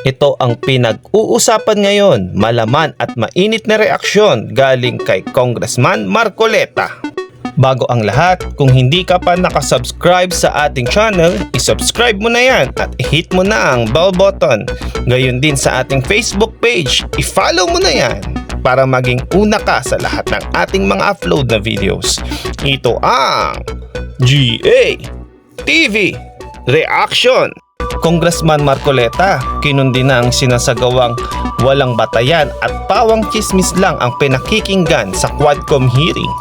Ito ang pinag-uusapan ngayon, malaman at mainit na reaksyon galing kay Congressman Marcoleta. Bago ang lahat, kung hindi ka pa nakasubscribe sa ating channel, isubscribe mo na yan at i-hit mo na ang bell button. Gayon din sa ating Facebook page, i-follow mo na yan para maging una ka sa lahat ng ating mga upload na videos. Ito ang GA TV Reaction. Congressman Marcoleta, kinundi na ang sinasagawang walang batayan at pawang chismis lang ang pinakikinggan sa Quadcom hearing.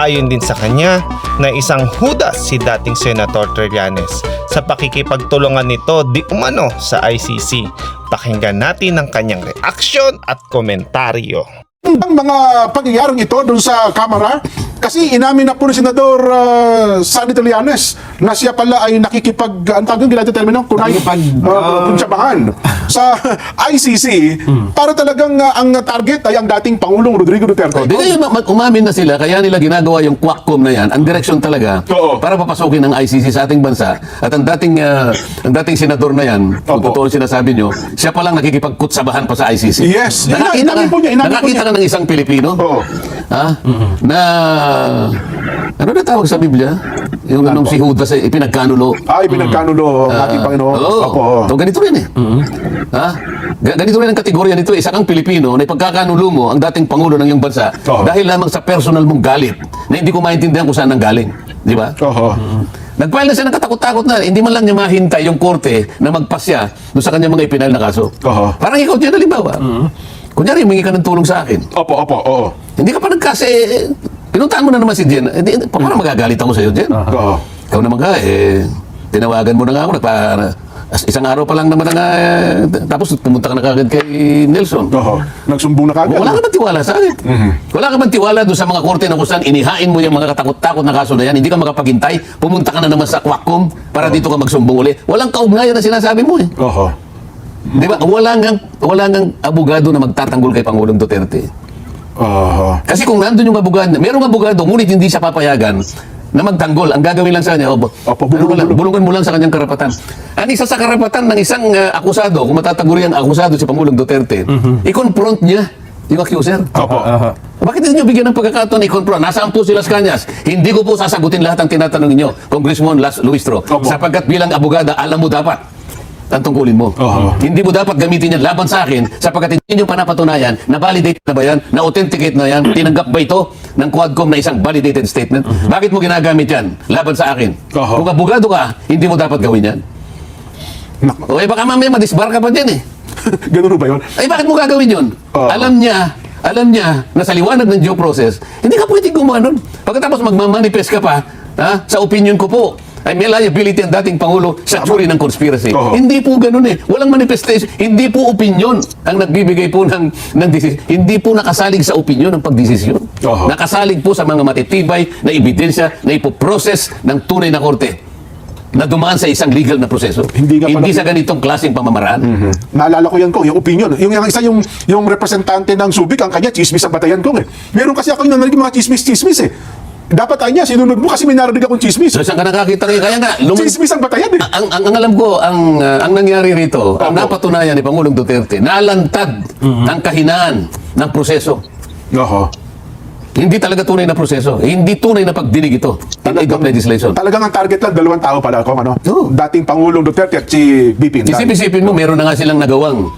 Ayon din sa kanya na isang hudas si dating Senator Trillanes sa pakikipagtulungan nito di umano sa ICC. Pakinggan natin ang kanyang reaksyon at komentaryo. Ang mga pangyayaring ito doon sa Kamara, kasi inamin na po ni Senador Sonny Trillanes na siya pala ay ang tawag yung termino, kunsyabahan sa ICC para talagang ang target ay ang dating Pangulong Rodrigo Duterte. Di kayo umamin na sila, kaya nila ginagawa yung Quadcom na yan, ang direksyon talaga para papasukin ng ICC sa ating bansa. At ang dating senador na yan, kung totoo sinasabi nyo, siya palang nakikipagkutsabahan pa sa ICC. Yes, Nakakita ka ng isang Pilipino na ano na tawag sa Biblia? Yung anong si Judas ay ipinagkanulo. Ipinagkanulo ang ating Panginoon. So ganito rin eh. Ganito rin ang kategorya nito. Isa kang Pilipino na ipagkakanulo mo ang dating Pangulo ng iyong bansa dahil lamang sa personal mong galit na hindi ko maintindihan kung saan nang galing. Di ba? Nag-file na siya ng katakot-takot na hindi man lang niya mahintay yung korte na magpasya doon sa kanyang mga ipinal na kaso. Parang ikaw dyan, halimbawa. Kunyari, humingi ka ng tulong sa akin. Hindi ka pa nagkasi, pinuntahan mo na naman si Jen. Parang magagalit ako sa iyo, Jen. Ikaw naman ka, tinawagan mo na nga ako. Isang araw pa lang naman na tapos pumunta ka na kagad kay Nelson. Nagsumbong na kagad. Wala ka bang tiwala sa akin? Wala ka bang tiwala doon sa mga korte na kung saan inihain mo yung mga katakot-takot na kaso na yan, hindi ka makapaghintay, pumunta ka na naman sa Quadcom para dito ka magsumbong uli. Walang kaugnayan na sinasabi mo eh. Di ba? Wala ngang abogado na magtatanggol kay Pangulong Duterte. Kasi kung nandun yung abogado, merong abogado, ngunit hindi siya papayagan na magtanggol. Ang gagawin lang sa kanya, bulungan mo lang sa kanyang karapatan. Ang isa sa karapatan ng isang akusado, kung matataguri ang akusado si Pangulong Duterte, i-confront niya yung accuser. Bakit hindi nyo bigyan ng pagkakataon i-confront? Nasaan po sila sa kanyas? Hindi ko po sasagutin lahat ang tinatanong ninyo, Congressman Luistro, sapagkat bilang abogada, alam mo dapat ang tungkulin mo. Hindi mo dapat gamitin yan laban sa akin sapagkat hindi nyo panapatunayan na validate na ba yan, na authenticate na yan, tinanggap ba ito ng Quadcom na isang validated statement? Bakit mo ginagamit yan laban sa akin? Kung abogado ka, hindi mo dapat gawin yan. O baka mamaya madisbar ka pa dyan eh. Ganun ba yun? Bakit mo gagawin yun? Alam niya na sa liwanag ng due process, hindi ka pwedeng gumawa nun. Pagkatapos magmamanifest ka pa, sa opinion ko po, ay may liability ang dating Pangulo sa jury ng conspiracy. Hindi po ganun eh. Walang manifestation. Hindi po opinion ang nagbibigay po ng desisyon. Hindi po nakasalig sa opinion ng pagdesisyon. Nakasalig po sa mga matitibay na ebidensya na ipoprocess ng tunay na korte na dumaan sa isang legal na proseso. Hindi sa ganitong klaseng pamamaraan. Naalala ko yan ko, yung opinion. Yung isa yung representante ng Subic, ang kanya, chismis ang batayan ko eh. Meron kasi ako yung narinig mga chismis eh. Dapat ay niya, sinunod mo kasi may narinig akong chismis. So, saan ka nakakita rin? Kaya nga, chismis ang batayan eh. Ang alam ko, ang nangyari rito, ang napatunayan ni Pangulong Duterte, nalantad ang kahinaan ng proseso. Hindi talaga tunay na proseso. Hindi tunay na pagdinig ito in aid of legislation. Talagang ang target lang, dalawang tao pala ako, dating Pangulong Duterte at si BP. Isipin mo, meron na nga silang nagawang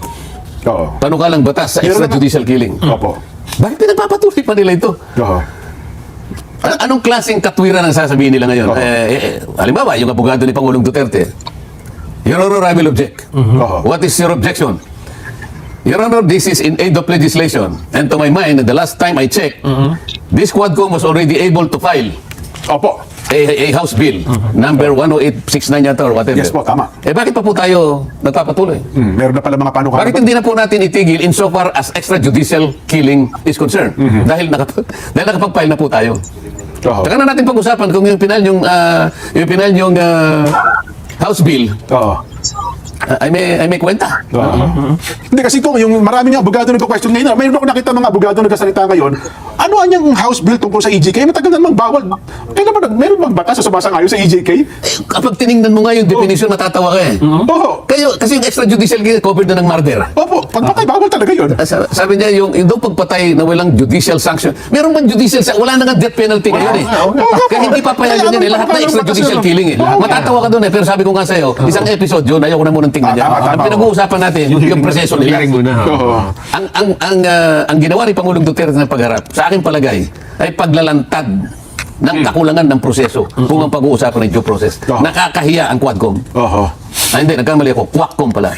panukalang batas sa extrajudicial killing. Bakit pinagpapatuloy pa nila ito? Anong klaseng katwiran ang sasabihin nila ngayon? Halimbawa, yung abogado ni Pangulong Duterte, Your Honor, I will object. What is your objection? Your Honor, this is in aid of legislation. And to my mind, the last time I checked, this Quadcom was already able to file a House Bill, number 10869 yata or whatever. Yes po, tama. Bakit pa po tayo nagpapatuloy? Meron na pala mga panukala. Bakit hindi na po natin itigil insofar as extrajudicial killing is concerned? Dahil nakapag-file na po tayo. Saka na natin pag-usapan kung yung pinal yung House Bill ay may kwenta. Hindi kasi kung yung marami nga abogado nagko-question ngayon, mayroon ako nakita mga abogado nagkasalita ngayon, ano ang House Bill tungkol sa EJK? Matagal na namang bawal. Kailan ba meron bang batas sa sumasang-ayon sa EJK? Kapag tiningnan mo nga yung definition, matatawa ka eh. Oo. Kasi yung extrajudicial covered na ng murder. Opo, pagpatay bawal talaga yun. Sabi niya, yung daw pagpatay na walang judicial sanction. Meron bang judicial sanction? Wala na nga death penalty ngayon eh. Kaya hindi papayagan yan eh. Lahat na extrajudicial killing eh. Matatawa ka doon eh. Pero sabi ko nga sa'yo, isang episode yun, ayaw ko na munang tingnan niya. Ang pinag-uusapan natin, yung proseso nila. Ang ginawa ni Pangulong Duterte na pagharap, sa aking palagay, ay paglalantad ng kakulangan ng proseso kung ang pag-uusapan ng due process. Nakakahiya ang Quadcom. Oho. Hindi, nagkamali ako. Quackcom pala.